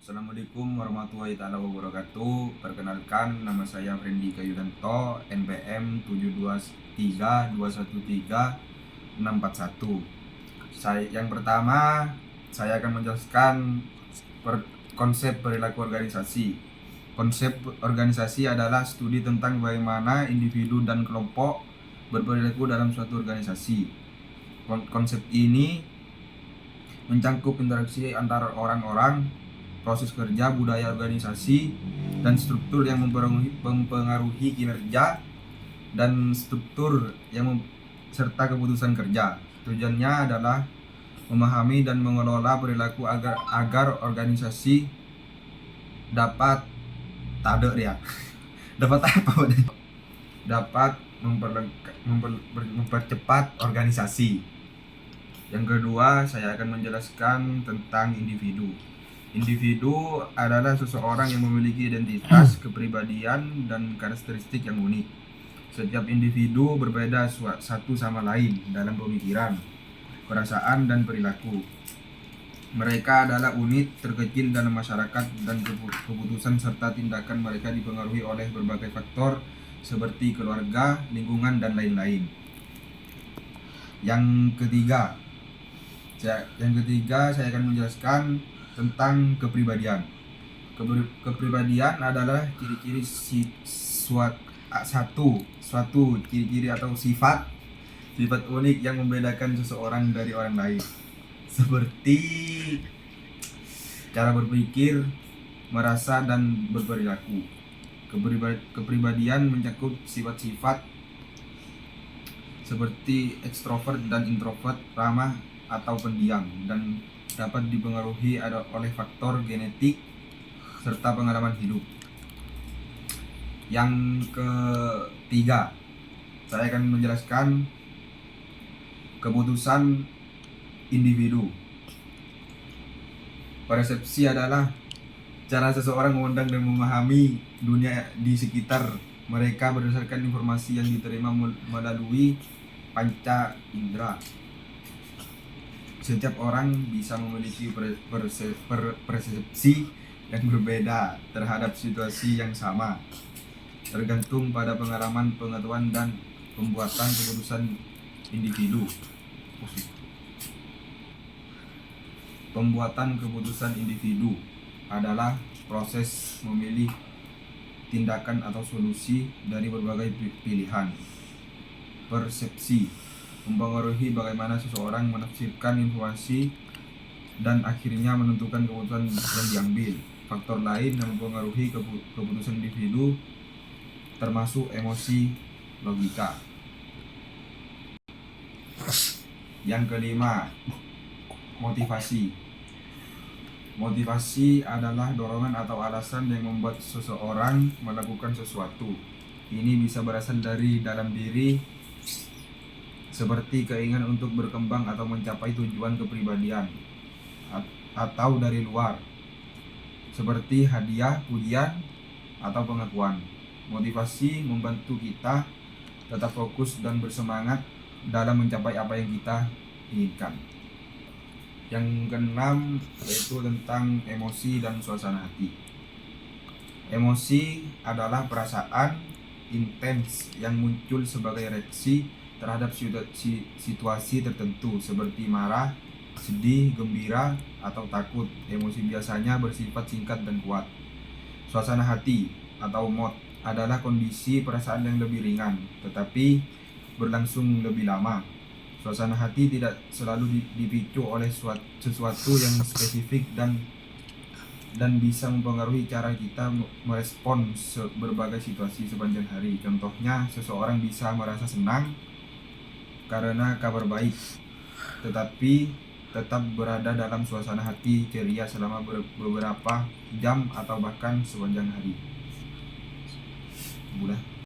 Assalamualaikum warahmatullahi taala wabarakatuh. Perkenalkan, nama saya Frendi Kayudanto, NPM 723213641. Yang pertama, saya akan menjelaskan konsep perilaku organisasi. Konsep organisasi adalah studi tentang bagaimana individu dan kelompok berperilaku dalam suatu organisasi. Konsep ini mencangkup interaksi antara orang-orang, proses kerja, budaya organisasi, dan struktur yang mempengaruhi kinerja dan struktur serta keputusan kerja. Tujuannya adalah memahami dan mengelola perilaku agar organisasi dapat dapat mempercepat organisasi. Yang kedua, saya akan menjelaskan tentang individu. Individu adalah seseorang yang memiliki identitas, kepribadian, dan karakteristik yang unik. Setiap individu berbeda satu sama lain dalam pemikiran, perasaan, dan perilaku. Mereka adalah unit terkecil dalam masyarakat, dan keputusan serta tindakan mereka dipengaruhi oleh berbagai faktor seperti keluarga, lingkungan, dan lain-lain. Yang ketiga, saya akan menjelaskan tentang kepribadian. Kepribadian adalah ciri-ciri suatu ciri-ciri atau sifat unik yang membedakan seseorang dari orang lain, seperti cara berpikir, merasa, dan berperilaku. Kepribadian mencakup sifat-sifat seperti ekstrovert dan introvert, ramah atau pendiam, dan dapat dipengaruhi oleh faktor genetik serta pengalaman hidup. Yang ketiga, saya akan menjelaskan keputusan individu. Persepsi adalah cara seseorang memandang dan memahami dunia di sekitar mereka berdasarkan informasi yang diterima melalui panca indera. Setiap orang bisa memiliki persepsi yang berbeda terhadap situasi yang sama, tergantung pada pengalaman, pengetahuan, dan pembuatan keputusan individu. Pembuatan keputusan individu adalah proses memilih tindakan atau solusi dari berbagai pilihan. Persepsi mempengaruhi bagaimana seseorang menafsirkan informasi dan akhirnya menentukan keputusan yang diambil. Faktor lain yang mempengaruhi keputusan individu termasuk emosi, logika. Yang kelima, motivasi. Motivasi adalah dorongan atau alasan yang membuat seseorang melakukan sesuatu. Ini bisa berasal dari dalam diri, seperti keinginan untuk berkembang atau mencapai tujuan kepribadian, atau dari luar, seperti hadiah, pujian, atau pengakuan. Motivasi membantu kita tetap fokus dan bersemangat dalam mencapai apa yang kita inginkan. Yang keenam, yaitu tentang emosi dan suasana hati. Emosi adalah perasaan intens yang muncul sebagai reaksi terhadap situasi tertentu seperti marah, sedih, gembira, atau takut. Emosi biasanya bersifat singkat dan kuat. Suasana hati atau mood adalah kondisi perasaan yang lebih ringan tetapi berlangsung lebih lama. Suasana hati tidak selalu dipicu oleh sesuatu yang spesifik dan bisa mempengaruhi cara kita merespon berbagai situasi sepanjang hari. Contohnya, seseorang bisa merasa senang karena kabar baik, tetapi tetap berada dalam suasana hati ceria selama beberapa jam atau bahkan sepanjang hari. Udah.